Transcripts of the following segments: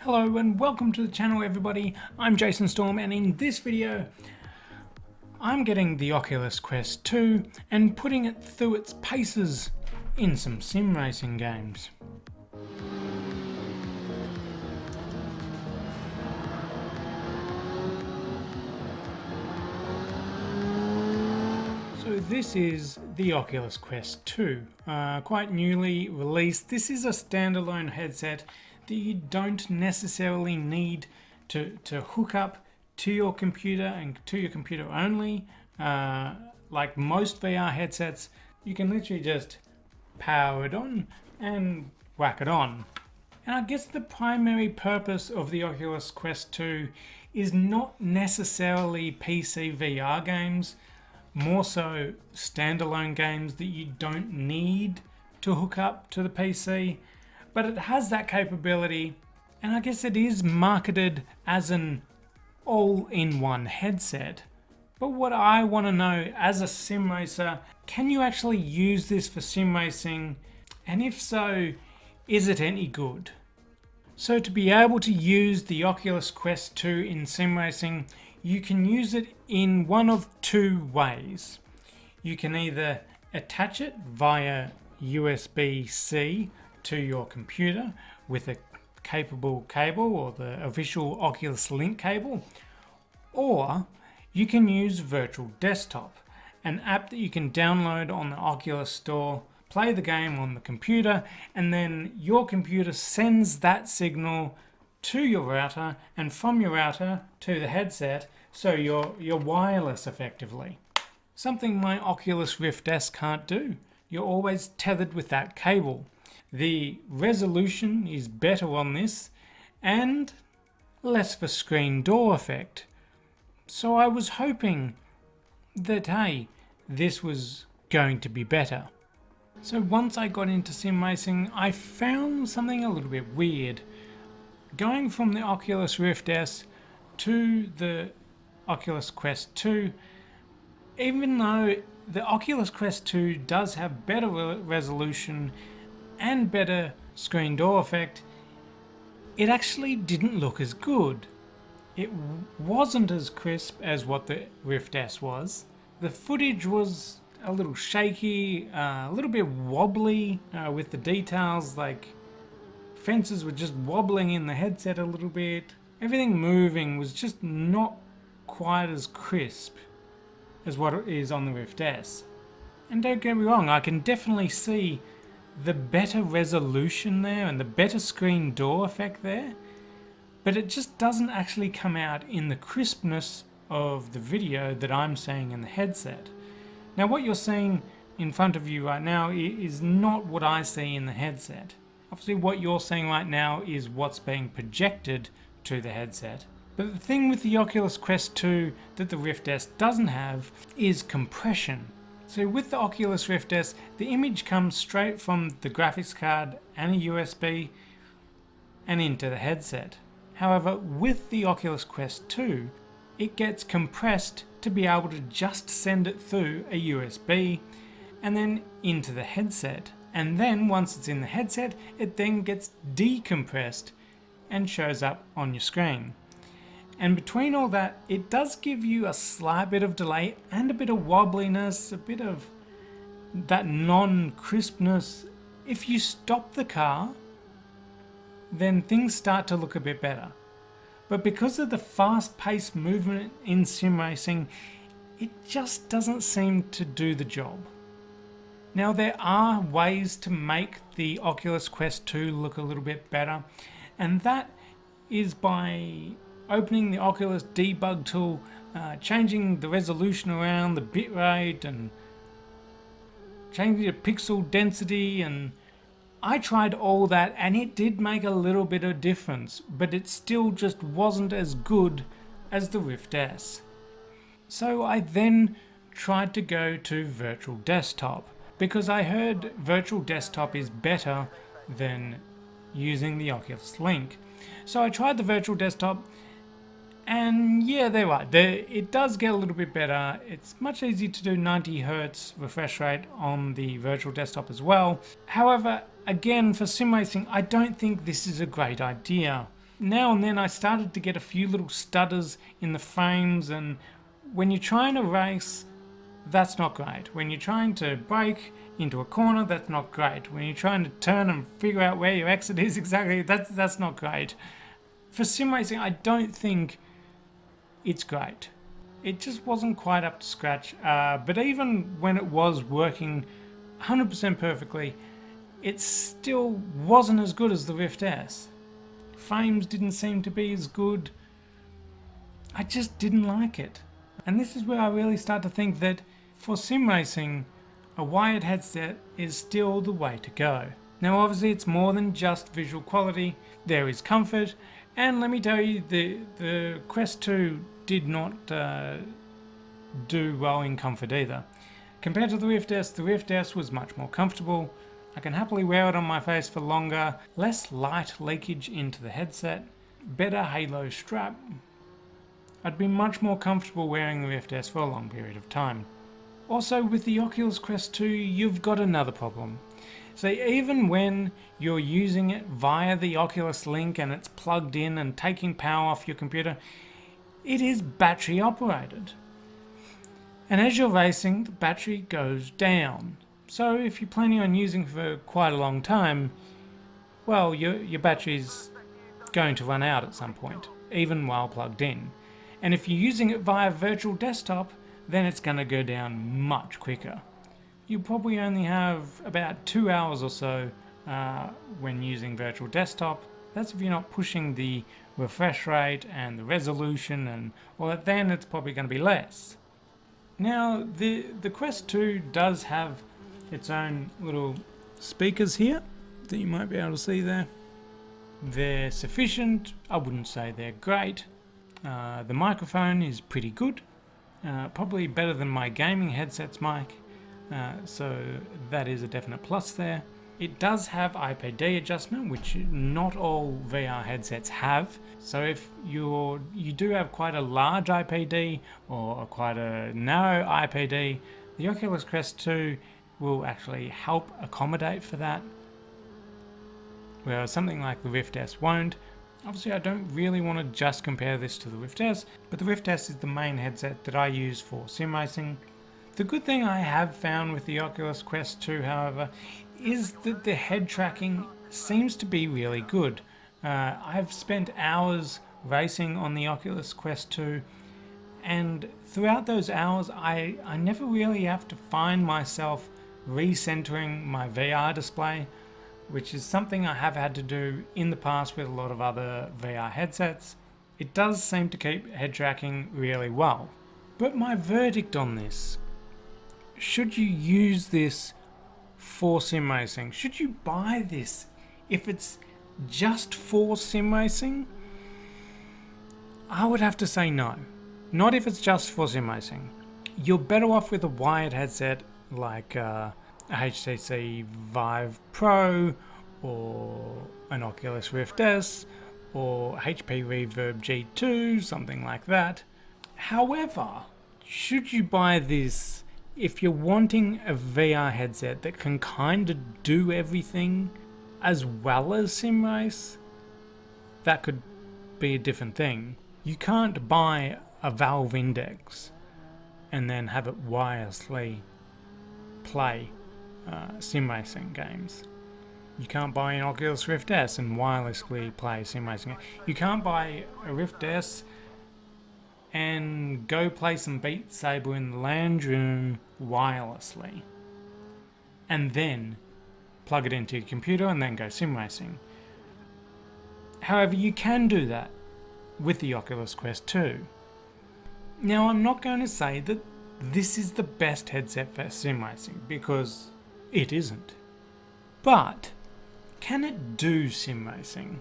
Hello and welcome to the channel everybody, I'm Jason Storm, and in this video I'm getting the Oculus Quest 2 and putting it through its paces in some sim racing games. So this is the Oculus Quest 2, quite newly released. This is a standalone headset that you don't necessarily need to hook up to your computer and to your computer only. Like most VR headsets, you can literally just power it on and whack it on. And I guess the primary purpose of the Oculus Quest 2 is not necessarily PC VR games, more so standalone games that you don't need to hook up to the PC. But it has that capability, and I guess it is marketed as an all-in-one headset. But what I want to know as a sim racer, can you actually use this for sim racing? And if so, is it any good? So to be able to use the Oculus Quest 2 in sim racing, you can use it in one of two ways. You can either attach it via USB-C to your computer with a capable cable or the official Oculus Link cable, or you can use Virtual Desktop, an app that you can download on the Oculus Store, play the game on the computer, and then your computer sends that signal to your router and from your router to the headset, so you're wireless effectively. Something my Oculus Rift S can't do. You're always tethered with that cable. The resolution is better on this and less of a screen door effect. So I was hoping that, hey, this was going to be better. So once I got into sim racing, I found something a little bit weird. Going from the Oculus Rift S to the Oculus Quest 2, even though the Oculus Quest 2 does have better resolution and better screen door effect, it actually didn't look as good. It wasn't as crisp as what the Rift S was. The footage was a little shaky, a little bit wobbly with the details, like fences were just wobbling in the headset a little bit. Everything moving was just not quite as crisp as what it is on the Rift S. And don't get me wrong, I can definitely see the better resolution there and the better screen door effect there, but it just doesn't actually come out in the crispness of the video that I'm seeing in the headset. Now what you're seeing in front of you right now is not what I see in the headset. Obviously what you're seeing right now is what's being projected to the headset. But the thing with the Oculus Quest 2 that the Rift S doesn't have is compression. So with the Oculus Rift S, the image comes straight from the graphics card and a USB and into the headset. However, with the Oculus Quest 2, it gets compressed to be able to just send it through a USB and then into the headset. And then once it's in the headset, it then gets decompressed and shows up on your screen. And between all that, it does give you a slight bit of delay and a bit of wobbliness, a bit of that non-crispness. If you stop the car, then things start to look a bit better. But because of the fast-paced movement in sim racing, it just doesn't seem to do the job. Now there are ways to make the Oculus Quest 2 look a little bit better, and that is by opening the Oculus debug tool, changing the resolution around, the bitrate, and changing the pixel density, and I tried all that and it did make a little bit of difference, but it still just wasn't as good as the Rift S. So I then tried to go to Virtual Desktop, because I heard Virtual Desktop is better than using the Oculus Link. So I tried the Virtual Desktop, and yeah, they're right. It does get a little bit better. It's much easier to do 90 Hz refresh rate on the Virtual Desktop as well. However, again, for sim racing, I don't think this is a great idea. now and then I started to get a few little stutters in the frames, and when you're trying to race, that's not great. When you're trying to brake into a corner, that's not great. When you're trying to turn and figure out where your exit is exactly, that's not great. For sim racing, I don't think it's great. It just wasn't quite up to scratch, but even when it was working 100% perfectly, it still wasn't as good as the Rift S. Frames didn't seem to be as good. I just didn't like it. And this is where I really start to think that for sim racing, a wired headset is still the way to go. Now obviously it's more than just visual quality, there is comfort, and let me tell you, the Quest 2 did not do well in comfort either. Compared to the Rift S was much more comfortable. I can happily wear it on my face for longer, less light leakage into the headset, better halo strap. I'd be much more comfortable wearing the Rift S for a long period of time. Also with the Oculus Quest 2, you've got another problem. So even when you're using it via the Oculus Link and it's plugged in and taking power off your computer, it is battery operated. And as you're racing, the battery goes down. So if you're planning on using it for quite a long time, well, your battery's going to run out at some point, even while plugged in. And if you're using it via virtual desktop, then it's going to go down much quicker. You probably only have about 2 hours or so when using virtual desktop. That's if you're not pushing the refresh rate and the resolution and all that, then it's probably going to be less. Now the Quest 2 does have its own little speakers here that you might be able to see there. They're sufficient. I wouldn't say they're great. The microphone is pretty good, probably better than my gaming headset's mic, so that is a definite plus there. It does have IPD adjustment, which not all VR headsets have. So if you do have quite a large IPD or quite a narrow IPD, the Oculus Quest 2 will actually help accommodate for that, whereas something like the Rift S won't. Obviously I don't really want to just compare this to the Rift S, but the Rift S is the main headset that I use for sim racing. The good thing I have found with the Oculus Quest 2, however, is that the head tracking seems to be really good. I've spent hours racing on the Oculus Quest 2, and throughout those hours I never really have to find myself recentering my VR display, which is something I have had to do in the past with a lot of other VR headsets. It does seem to keep head tracking really well. But my verdict on this, should you use this for sim racing? Should you buy this if it's just for sim racing? I would have to say no. Not if it's just for sim racing. You're better off with a wired headset like a HTC Vive Pro or an Oculus Rift S or HP Reverb G2, something like that. However, should you buy this if you're wanting a VR headset that can kind of do everything as well as sim race? That could be a different thing. You can't buy a Valve Index and then have it wirelessly play sim racing games. You can't buy an Oculus Rift S and wirelessly play sim racing games. You can't buy a Rift S and go play some Beat Saber in the lounge room wirelessly and then plug it into your computer and then go sim racing. However, you can do that with the Oculus Quest 2. Now, I'm not going to say that this is the best headset for sim racing, because it isn't. But can it do sim racing?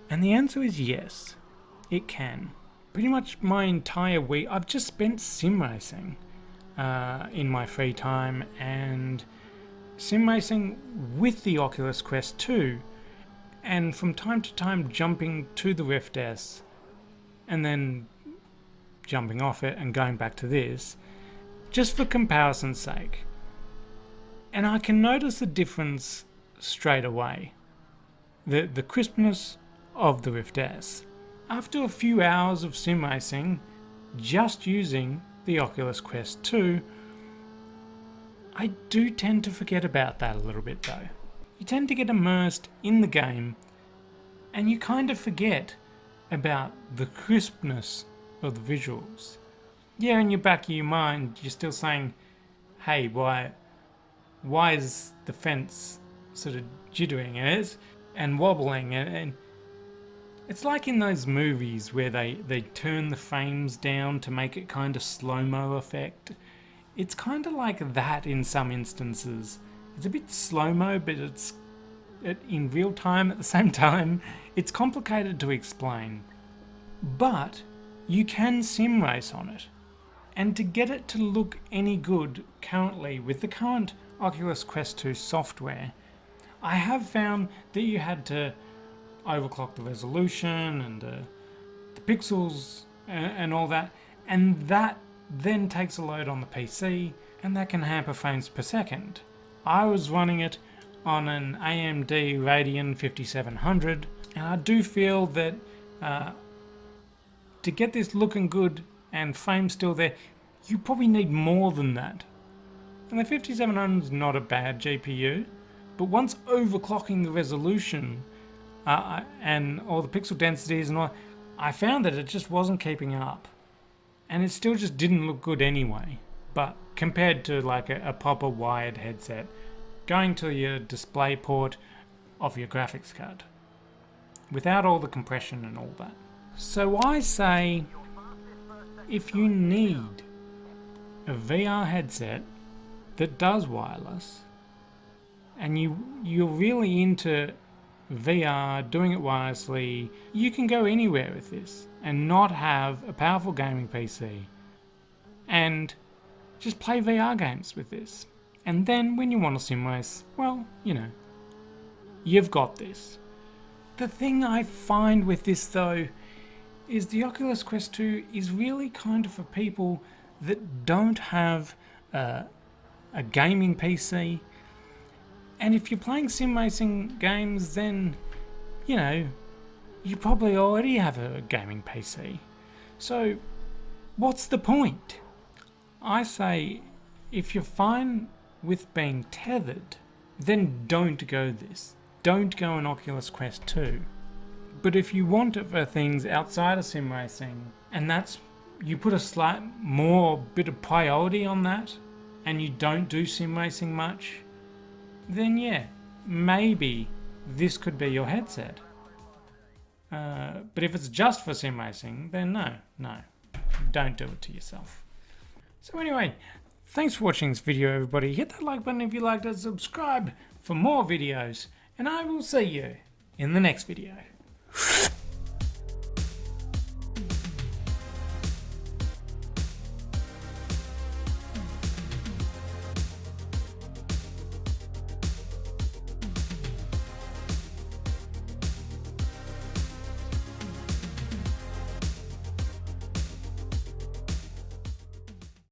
And the answer is yes, it can. Pretty much my entire week I've just spent sim racing in my free time, and sim racing with the Oculus Quest 2, and from time to time jumping to the Rift S and then jumping off it and going back to this, just for comparison's sake. And I can notice the difference straight away. The crispness of the Rift S. After a few hours of sim racing, just using the Oculus Quest 2, I do tend to forget about that a little bit though. You tend to get immersed in the game and you kind of forget about the crispness of the visuals. Yeah, in your back of your mind, you're still saying, hey, why is the fence sort of jittering and wobbling? And it's like in those movies where they turn the frames down to make it kind of slow-mo effect. It's kind of like that in some instances. It's a bit slow-mo, but it's in real time at the same time. It's complicated to explain. But you can sim race on it. And to get it to look any good currently with the current Oculus Quest 2 software, I have found that you had to overclock the resolution and the pixels and all that, and that then takes a load on the PC, and that can hamper frames per second. I was running it on an AMD Radeon 5700, and I do feel that to get this looking good and frames still there, you probably need more than that. And the 5700 is not a bad GPU, but once overclocking the resolution and all the pixel densities and all, I found that it just wasn't keeping up. And it still just didn't look good anyway. But compared to like a proper wired headset, going to your display port of your graphics card, without all the compression and all that. So I say, if you need a VR headset that does wireless, and you're really into VR, doing it wirelessly, you can go anywhere with this and not have a powerful gaming PC and just play VR games with this. And then when you want to sim race, well, you know, you've got this. The thing I find with this though is the Oculus Quest 2 is really kind of for people that don't have a gaming PC. And if you're playing sim racing games, then, you know, you probably already have a gaming PC. So what's the point? I say, if you're fine with being tethered, then don't go this. Don't go an Oculus Quest 2. But if you want it for things outside of sim racing, and that's, you put a slight more bit of priority on that, and you don't do sim racing much, then yeah, maybe this could be your headset. But if it's just for sim racing, then no, don't do it to yourself. So anyway, thanks for watching this video everybody. Hit that like button if you liked it, subscribe for more videos, and I will see you in the next video.